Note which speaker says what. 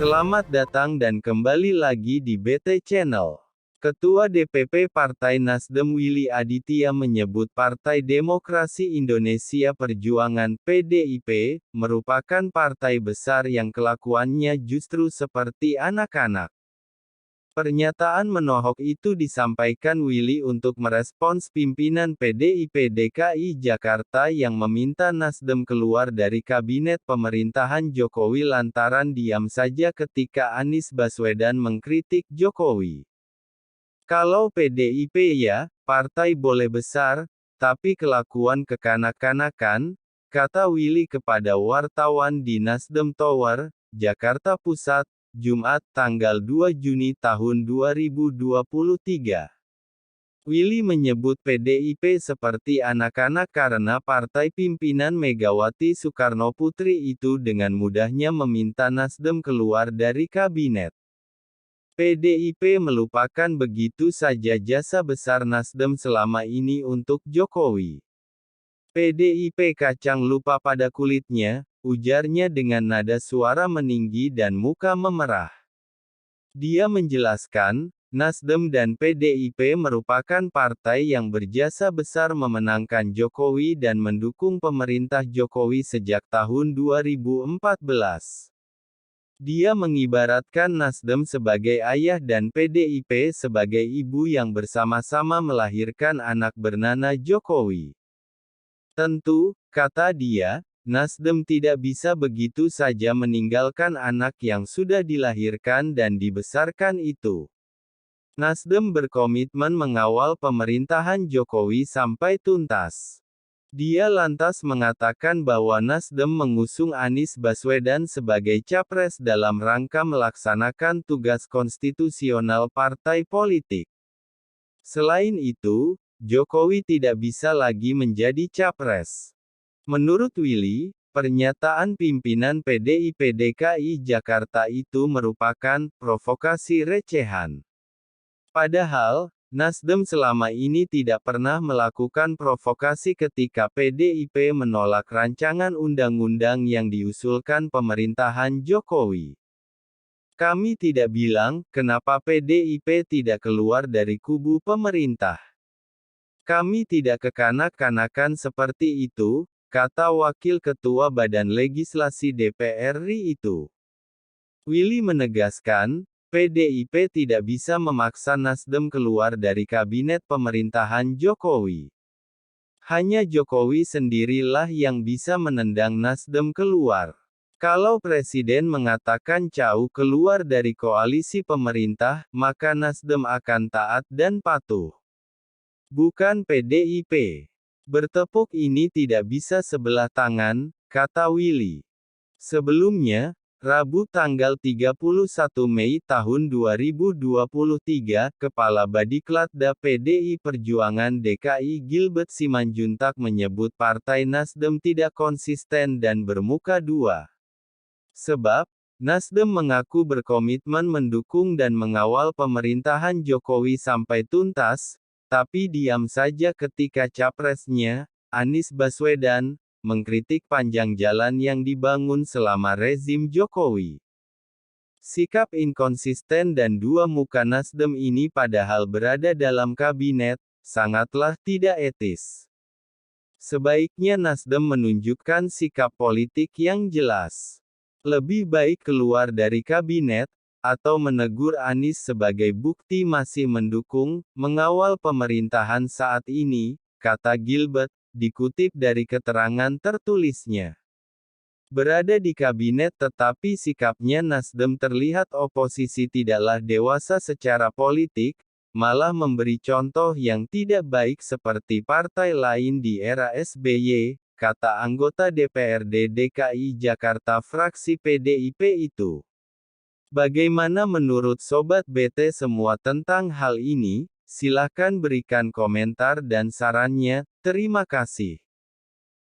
Speaker 1: Selamat datang dan kembali lagi di BT Channel. Ketua DPP Partai Nasdem Willy Aditya menyebut Partai Demokrasi Indonesia Perjuangan (PDIP) merupakan partai besar yang kelakuannya justru seperti anak-anak. Pernyataan menohok itu disampaikan Willy untuk merespons pimpinan PDIP DKI Jakarta yang meminta Nasdem keluar dari kabinet pemerintahan Jokowi lantaran diam saja ketika Anies Baswedan mengkritik Jokowi. Kalau PDIP ya, partai boleh besar, tapi kelakuan kekanak-kanakan, kata Willy kepada wartawan di Nasdem Tower, Jakarta Pusat, Jumat, tanggal 2 Juni tahun 2023. Willy menyebut PDIP seperti anak-anak karena partai pimpinan Megawati Soekarnoputri itu dengan mudahnya meminta Nasdem keluar dari kabinet. PDIP melupakan begitu saja jasa besar Nasdem selama ini untuk Jokowi. PDIP kacang lupa pada kulitnya, ujarnya dengan nada suara meninggi dan muka memerah. Dia menjelaskan, Nasdem dan PDIP merupakan partai yang berjasa besar memenangkan Jokowi dan mendukung pemerintah Jokowi sejak tahun 2014. Dia mengibaratkan Nasdem sebagai ayah dan PDIP sebagai ibu yang bersama-sama melahirkan anak bernama Jokowi. Tentu, kata dia, Nasdem tidak bisa begitu saja meninggalkan anak yang sudah dilahirkan dan dibesarkan itu. Nasdem berkomitmen mengawal pemerintahan Jokowi sampai tuntas. Dia lantas mengatakan bahwa Nasdem mengusung Anies Baswedan sebagai capres dalam rangka melaksanakan tugas konstitusional partai politik. Selain itu, Jokowi tidak bisa lagi menjadi capres. Menurut Willy, pernyataan pimpinan PDIP DKI Jakarta itu merupakan provokasi recehan. Padahal, Nasdem selama ini tidak pernah melakukan provokasi ketika PDIP menolak rancangan undang-undang yang diusulkan pemerintahan Jokowi. Kami tidak bilang, kenapa PDIP tidak keluar dari kubu pemerintah. Kami tidak kekanak-kanakan seperti itu, kata Wakil Ketua Badan Legislasi DPR RI itu. Willy menegaskan, PDIP tidak bisa memaksa Nasdem keluar dari kabinet pemerintahan Jokowi. Hanya Jokowi sendirilah yang bisa menendang Nasdem keluar. Kalau Presiden mengatakan jauh keluar dari koalisi pemerintah, maka Nasdem akan taat dan patuh. Bukan PDIP. Bertepuk ini tidak bisa sebelah tangan, kata Willy. Sebelumnya, Rabu tanggal 31 Mei tahun 2023, Kepala Badiklatda PDI Perjuangan DKI Gilbert Simanjuntak menyebut Partai Nasdem tidak konsisten dan bermuka dua. Sebab, Nasdem mengaku berkomitmen mendukung dan mengawal pemerintahan Jokowi sampai tuntas, tapi diam saja ketika capresnya, Anies Baswedan, mengkritik panjang jalan yang dibangun selama rezim Jokowi. Sikap inkonsisten dan dua muka Nasdem ini padahal berada dalam kabinet, sangatlah tidak etis. Sebaiknya Nasdem menunjukkan sikap politik yang jelas. Lebih baik keluar dari kabinet, atau menegur Anies sebagai bukti masih mendukung, mengawal pemerintahan saat ini, kata Gilbert, dikutip dari keterangan tertulisnya. Berada di kabinet tetapi sikapnya Nasdem terlihat oposisi tidaklah dewasa secara politik, malah memberi contoh yang tidak baik seperti partai lain di era SBY, kata anggota DPRD DKI Jakarta fraksi PDIP itu. Bagaimana menurut Sobat BT semua tentang hal ini? Silakan berikan komentar dan sarannya. Terima kasih.